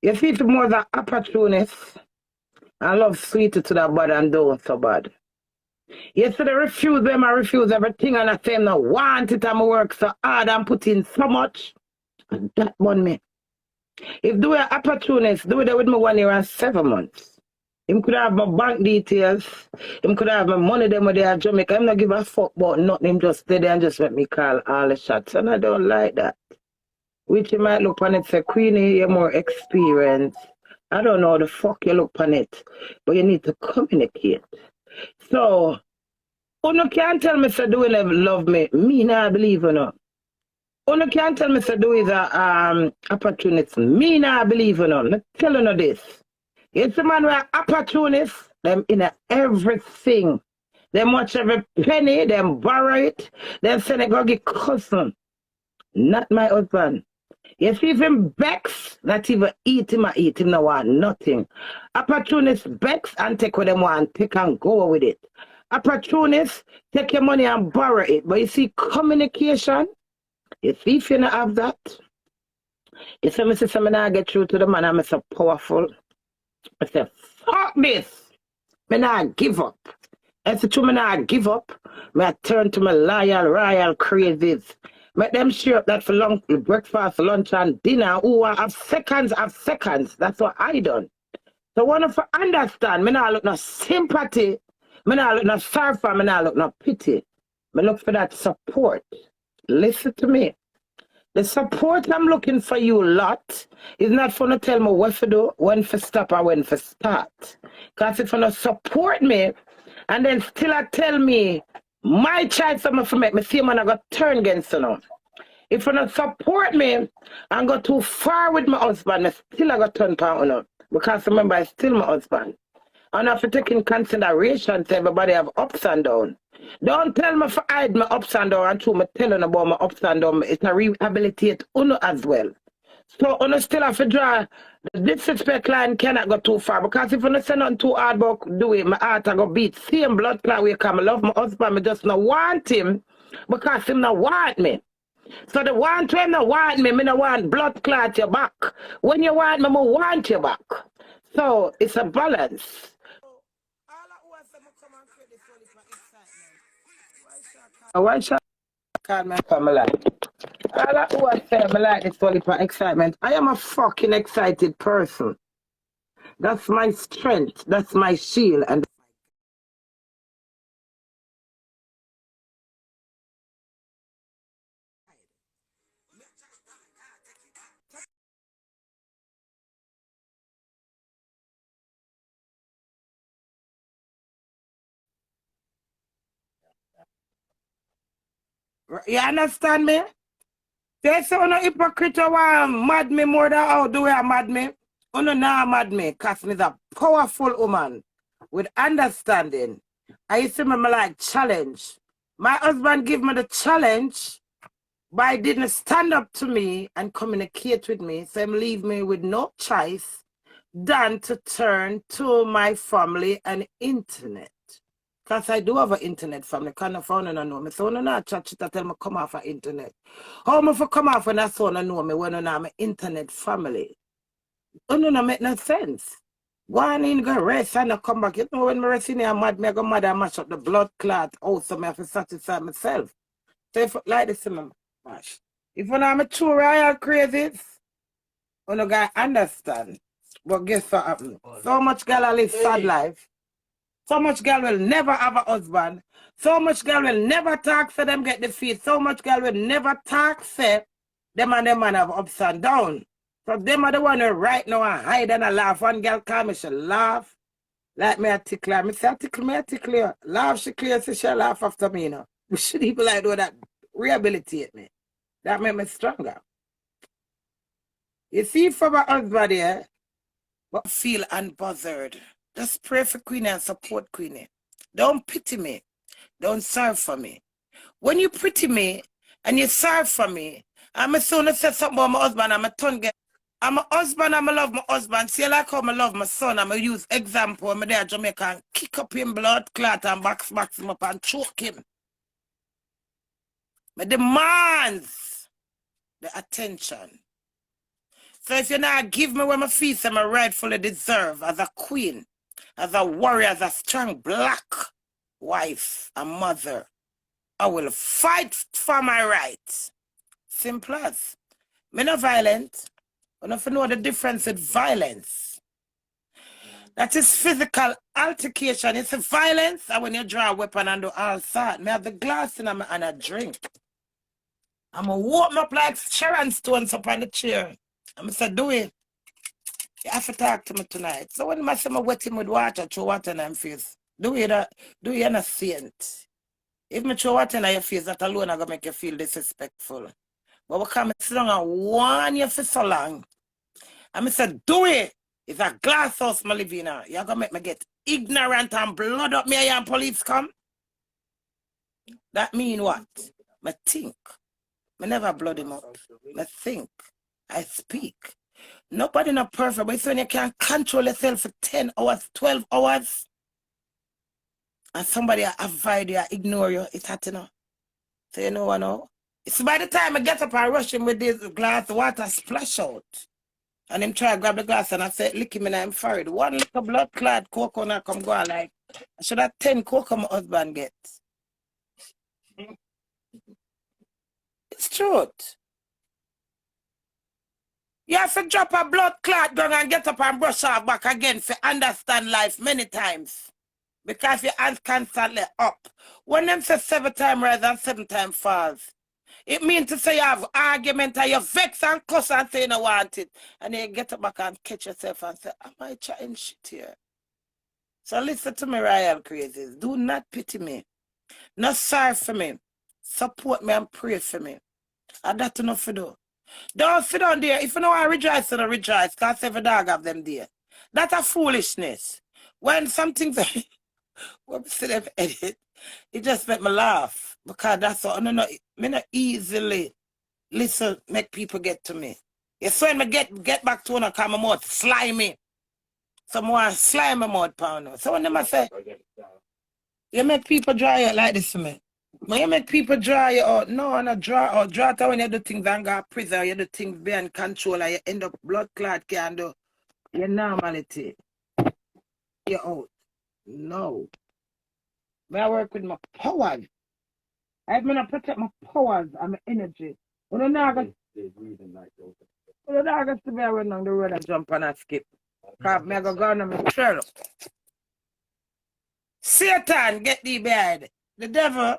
You see, it's more the opportunist. I love sweet to that bad and don't so bad. Yesterday, refuse them, I refuse everything, and I say, I want it, and I work so hard and put in so much. And that won me. If do an opportunist, do it with me 1 year and 7 months. Him could have my bank details. Him could have my money them where they are Jamaica. I'm not give a fuck about nothing. Him just stay there and just let me call all the shots. And I don't like that. Which you might look on it say, Queenie, you're more experienced. I don't know the fuck you look on it. But you need to communicate. So, you can't tell me, say, do you never love me? Me, nah, believe or not. You can't tell me, say, do is a opportunity. Me, nah, believe or not. I'm telling you this. It's a man who are opportunists, them in everything. Them watch every penny, them borrow it, them say they go get cousin. Not my husband. You see him bex, not even eat him or eat him, no want nothing. Opportunists bex and take what them want, take and go with it. Opportunists take your money and borrow it. But you see communication, you see if you don't have that, you see me say something I get through to the man, I'm so powerful. I say, fuck this. Me not give up. And so me not give up. I turn to my loyal, royal crazies. Make them share up that for lunch, breakfast, lunch, and dinner. Who have seconds, have seconds. That's what I done. So one of you understand, me not look no sympathy. Me not look no sorry for, me not look no pity. Me look for that support. Listen to me. The support I'm looking for you lot is not for to tell me what to do, when to stop, or when to start. Because if you don't support me, and then still tell me my child something for make me see man I got turn against you now. If you don't support me and go too far with my husband, I still I got turn pound you. Because remember, I still my husband. And I have to take in consideration to everybody have ups and downs. Don't tell me to hide my ups and downs and to me telling about my ups and downs. It's a rehabilitate uno as well. So uno still have to draw the disrespect line cannot go too far. Because if you say nothing too hard about do it, my heart I go beat. Same blood clot way come. I love my husband, I just not want him because him not want me. So the one time not want me, I not want blood clot your back. When you want me, I want your back. So it's a balance. Why shall I call my family? All I want to say, I like this only for excitement. I am a fucking excited person. That's my strength. That's my shield. And you understand me? They say, no hypocrite, mad me more than how do I mad me? No, mad me, because me is a powerful woman with understanding. I used to remember like challenge. My husband give me the challenge, but he didn't stand up to me and communicate with me. So he leave me with no choice than to turn to my family and internet. Because I do have an internet family. Kind of phone and I know me. So when I chat to tell me come off of internet. How am I for come off when I saw and know me when I am an internet family? It don't make no sense. Go on in, go rest and I come back. You know when me rest in here, I'm mad, me I go mad and mash up the blood clot out so me have to satisfy myself. So if like this, mash. If when I'm a true royal crazy, you know, guy understand. But guess what happened? So much girl I live sad life. So much girl will never have a husband. So much girl will never talk for them get defeat. So much girl will never talk for them and them man have ups and downs. So them are the one who right now and hide and a laugh. One girl call me, she laugh. Like me a tickler. Me say, tickle me a tickler. Laugh, she clear, so she laugh after me, you know. We should even like do that rehabilitate me. That make me stronger. You see for my husband here, but feel unbothered. Just pray for Queenie and support Queenie. Don't pity me. Don't sorry for me. When you pity me and you sorry for me, I'm a son that said something about my husband, I'm a ton get. I'm a husband, I'm a love my husband. See, like how I love my son, I'm a use example. I'm there Jamaica and kick up him blood clot and box him up and choke him. My demands the attention. So if you not give me what my feet I rightfully deserve as a queen, as a warrior, as a strong black wife, a mother, I will fight for my rights. Simple as. Me not violent. I don't know the difference with violence. That is physical altercation. It's a violence. And when you draw a weapon and do all that, me have the glass in and I drink. I'm going to warm up like Sharon Stones up on the chair. I'm going to say, do it. You have to talk to me tonight. So when I say I wet him with water, throw water in my face. Do you not saint? If I throw water in your face, that alone is going to make you feel disrespectful. But we come sit down and warn you for so long. And I said, do it. It's a glass house I live in. You're going to make me get ignorant and blood up me and police come? That mean what? I think. I never blood him up. I think. I speak. Nobody not perfect, but it's when you can't control yourself for 10 hours, 12 hours, and somebody avoid you, ignore you, it's hard enough. So you know what now? It's by the time I get up and rush him with this glass of water splash out. And him try to grab the glass and I say, lick him in I'm forehead. One little blood clot cocoa now come go on like, I should have 10 cocoa my husband gets. It's truth. You have to drop a blood clot down and get up and brush off back again to understand life many times. Because your hands constantly up. When them say 7 times rise and 7 times falls, it means to say you have argument and you vex and cuss and say you don't want it. And then you get up back and catch yourself and say, am I chatting shit here? So listen to me, royal crazies. Do not pity me. Not sorry for me. Support me and pray for me. And that's enough to do. Don't sit down there. If you know I rejoice, then rejoice. Because every dog have them there. That's a foolishness. When something when we see them edit, it just make me laugh. Because that's all. No, me not easily listen, make people get to me. It's when me get back to one and call my mouth slimy. So more slime my mouth pound. So when them say, you make people dry out like this for me. When you make people draw you out, no, not draw out. Draw out when you do things and go to prison, you do things beyond control, and you end up blood clot can do your normality. You're out. No. But I work with my powers. I mean, I protect my powers and my energy. When I'm not going to be around on the road and jump and I skip. Because I'm going to go on my trail. Satan, get thee behind. The devil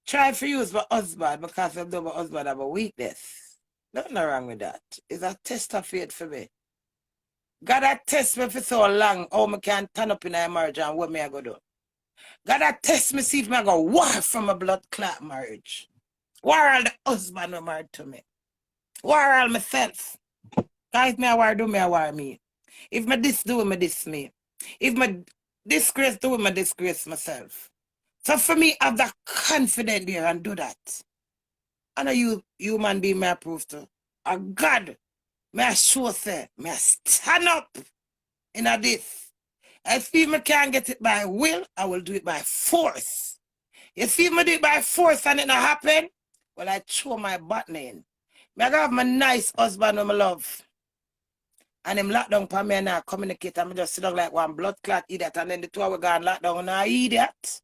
try to use my husband because I know my husband have a weakness. Nothing wrong with that. It's a test of faith for me. God has test me for so long how I can turn up in a marriage and what me I go do. God has test me see if I go war from a blood clot marriage. War all the husband who married to me. War all myself. Guys, me I war do me I war me. If me this do me this me. If me disgrace do me disgrace myself. So for me, have that confidence there and do that. I know you human being may approve to. A God, may I show say, may I stand up in a this. If me can't get it by will, I will do it by force. You see me do it by force and it not happen, well, I throw my button in. Me I have my nice husband whom I love. And him lock down for me and I communicate and I just sit down like one blood clot idiot and then the two of us go and lock down and I idiot.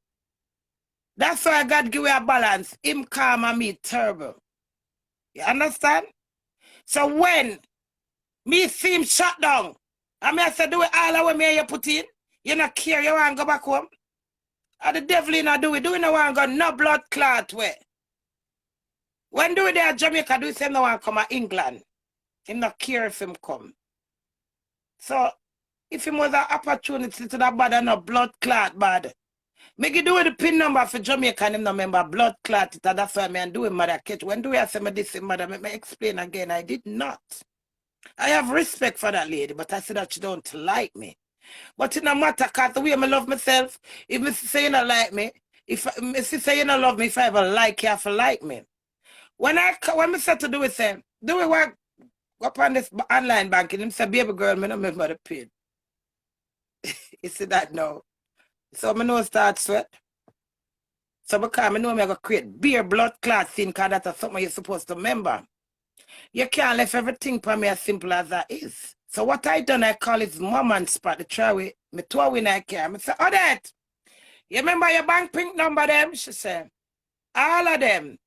That's why God give you a balance. Him calm and me terrible. You understand? So when me see him shut down, and me I say do it all the way me you put in, you not care, you want to go back home. And the devil you not do it. Do you not want to go no blood clot way. When do it there Jamaica, do it say no want to come to England. Him not care if him come. So if him was an opportunity to that bad and no blood clot bad. Make you do the pin number for Jamaica and him no remember blood clot it, and that's why me and do it mother catch. When do I say me this mother? Make me explain again. I did not. I have respect for that lady, but I said that she don't like me. But it no matter because the way I love myself, if me say you not like me, if me say you not love me, if I ever like you, have to like me. When me say to do it, say, do it work go up on this online banking, him say, baby girl, me no remember the pin. You see that now? So I know start sweat. So because I know I'm going to create beer blood clot scene because that's something you're supposed to remember. You can't leave everything for me as simple as that is. So what I done, I call it mom and spot to try with me two in I care. I say, Odette, you remember your bank pink number them? She said, all of them.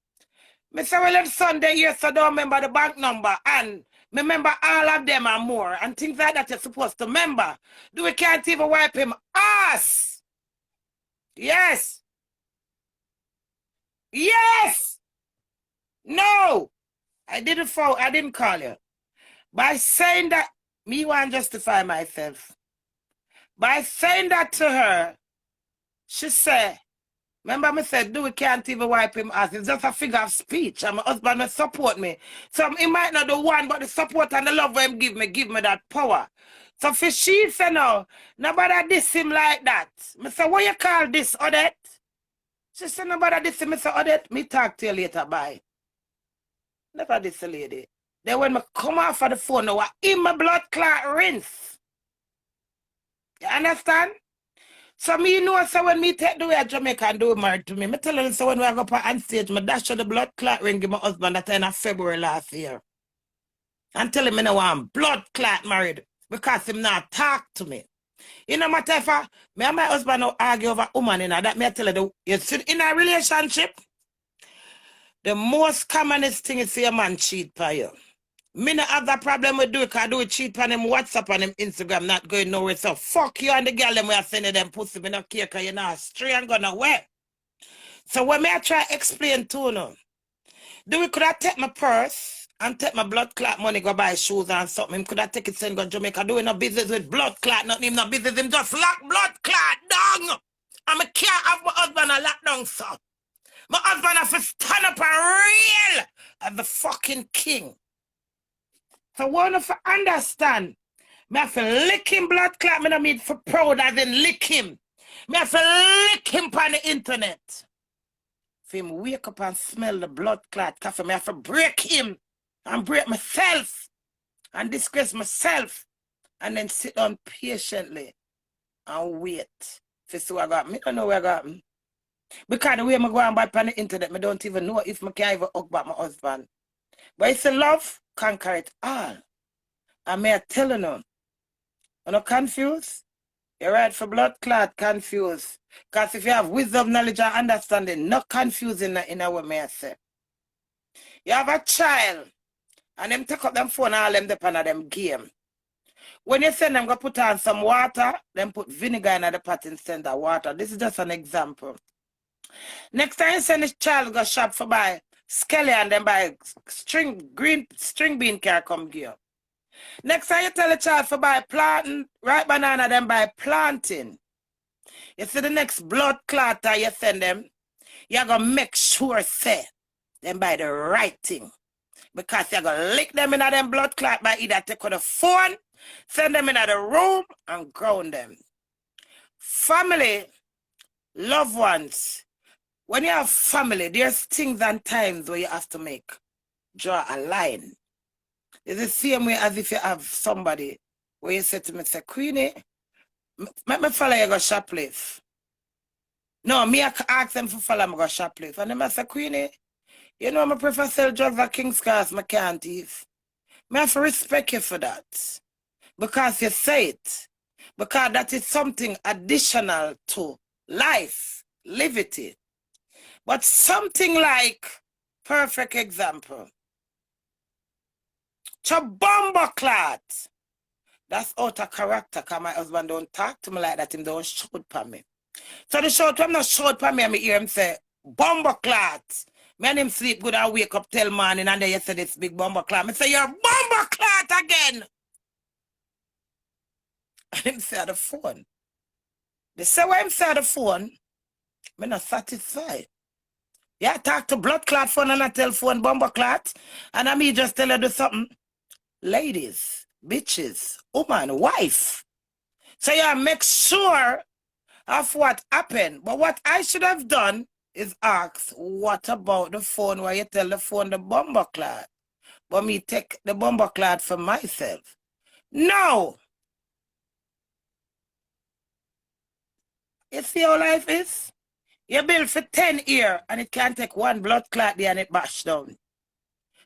Me say, well, it's Sunday here, so don't remember the bank number. And remember all of them and more. And things like that you're supposed to remember. Do we can't even wipe him ass? Yes. Yes. No. I didn't call you. By saying that, me want to justify myself. By saying that to her, she said, remember me said, do we can't even wipe him ass. It's just a figure of speech. And my husband will support me. So he might not do one, but the support and the love him give me that power. So for she say no, nobody diss him like that. Me say, what you call this, Odette? She said, nobody diss him. Me say, Odette, me talk to you later, bye. Never diss the lady. Then when me come off of the phone, now I in my blood clot rinse. You understand? So me know, so when me take the way Jamaica and do married to me, me tell her, so when we go up on stage, me dash her the blood clot ring give my husband that in February last year. And tell him I want blood clot married because him not talk to me. You know matter if me and my husband no argue over woman, you know, that me tell her, you see, in a relationship, the most commonest thing is see a man cheat for you. Me not have that problem with do it, because I do it cheat on him WhatsApp and him Instagram, not going nowhere. So fuck you and the girl them we are sending them pussy, me not care because you're not straight and gonna wet. So when me I try explain to you, do we could I take my purse and take my blood clot money, go buy shoes and something? Him could I take it send go Jamaica, doing no business with blood clot, nothing him no business, him just lock blood clot down. And I can't have my husband a lockdown, so. My husband has to stand up and real as the fucking king. So one of you understand, me have to lick him blood clot, me not mean for proud as in lick him. Me have to lick him on the internet. For him wake up and smell the blood clot coffee, me have to break him and break myself and disgrace myself and then sit down patiently and wait to see what I got. Me don't know where I got him. Because the way I go and buy on the internet, I don't even know if I can even hug back my husband. But it's a love, conquer it all. And me telling you, you're not confused? You're right for blood clot, confused. Because if you have wisdom, knowledge, and understanding, not confusing in a way, may I say. You have a child, and them take up them phone and all them depend on them game. When you send them go put on some water, then put vinegar in the pot instead of water. This is just an example. Next time you send the child go shop for buy skelly and then buy green string bean can come give. Next time you tell the child for buy planting ripe banana, then buy planting. You see the next blood clot that you send them, you're gonna make sure say them buy the right thing. Because you're gonna lick them in them blood clot by either take on the phone, send them in the room, and ground them. Family, loved ones. When you have family, there's things and times where you have to draw a line. It's the same way as if you have somebody where you say to me, say, Queenie, let me follow you go shoplift. No, me I ask them to follow me go shoplift. And them I say, Queenie, you know I prefer sell drugs at King's Cross, I can't thief. Me have to respect you for that. Because you say it. Because that is something additional to life, liberty. But something like, perfect example, Chabomba clot. That's out of character, because my husband don't talk to me like that, him don't shout for me. So the shout, when not shout for me, I hear him say, bomba clot. Me and him sleep good and wake up till morning, and then you say this big bomba clot. I say, you're bomba clot again. And him say on the phone. They say when him say on the phone, I'm not satisfied. Yeah, talk to blood clot phone and I tell phone bomba clot. And I me just tell her do something. Ladies, bitches, woman, wife. So yeah, make sure of what happened. But what I should have done is ask, what about the phone where you tell the phone the bomba clot? But me take the bomba clot for myself. No. You see how life is? You build for 10 years and it can't take one blood clot there and it bash down.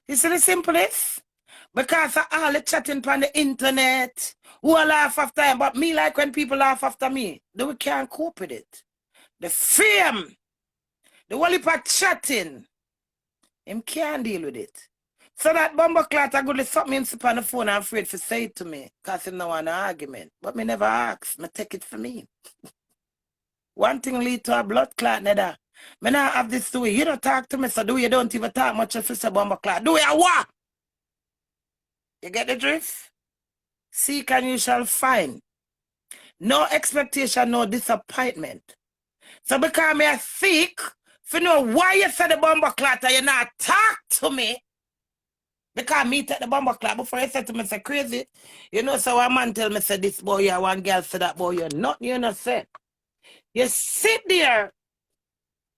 You see the simplest? Because of all the chatting on the internet, who will laugh after him, but me like when people laugh after me, then we can't cope with it. The fame, the whole heap of chatting, him can't deal with it. So that bumper clot I go to something him sit on the phone and afraid to say it to me, because him no want an argument. But me never ask, me take it for me. One thing lead to a blood clot, neither. Me not have this to you. You don't talk to me, so do you don't even talk much if it's a bumper clot. Do you what? You get the drift? Seek and you shall find. No expectation, no disappointment. So because me a seek, if you know why you said the bomber clot and you not talk to me, because me take the bomber clot before you said to me, say crazy. You know, so a man tell me, say this boy, you one girl say that boy, you're not, you know, say. You sit there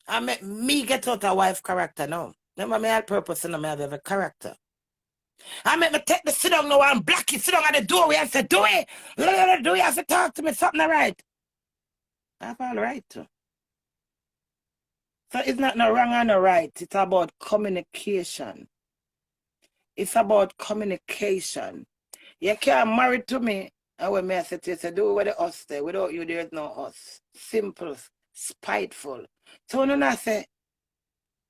and make me get out a wife character now. Remember me had purpose and I have a character. I make me take the sit down now and block it, sit down at the doorway and say, do it. Do you have to talk to me, something right? That's all right too. So it's not no wrong or no right. It's about communication. It's about communication. You can't marry to me. And when I say to you, say, do it with the us there. Without you, there's no us. Simple, spiteful. So when I say,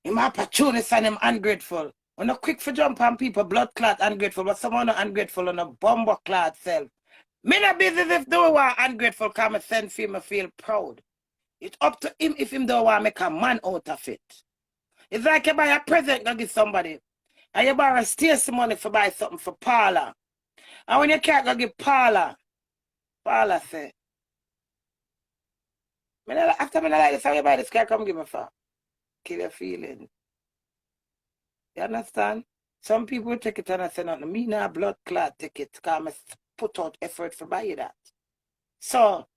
I'm opportunist and I'm ungrateful. I'm not quick for jump on people, blood clot ungrateful, but someone not ungrateful on a bomber clot self. Me not busy if they were ungrateful, come and send for him, I feel proud. It's up to him if him don't want to make a man out of it. It's like you buy a present to give somebody, and you borrow Stacy money for buy something for Paula. And when you can't go give Paula say, after me like this, how you buy this car, come give me for? Kill your feeling. You understand? Some people take it and I say, no, me not blood clot take it, because I put out effort for buy that. So,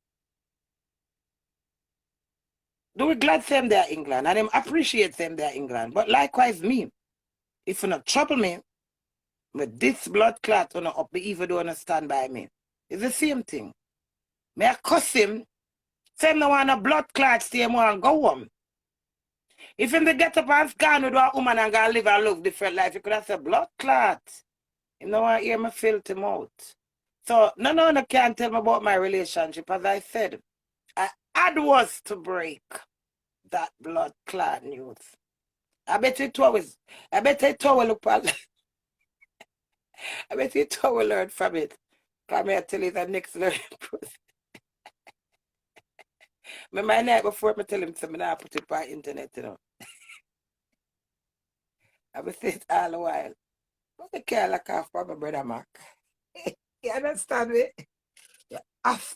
do we glad them there England, and them appreciate them there England. But likewise me, if you not trouble me, with this blood clot on up, the evil don't stand by me. It's the same thing. May I cuss him, say him no want a blood clot, stay him want go home. If him they get up and gone with a woman and go live and love different life, you could have said blood clot. Him no want hear me filthy mouth. So no can't tell me about my relationship. As I said, I had was to break that blood clot news. I bet it always look at I bet it will learn from it. Come here, tell you the next learning process. My night before I tell him something, I put it by internet, you know. I will say it all the while. I can't look off for my brother Mark. You understand me? You have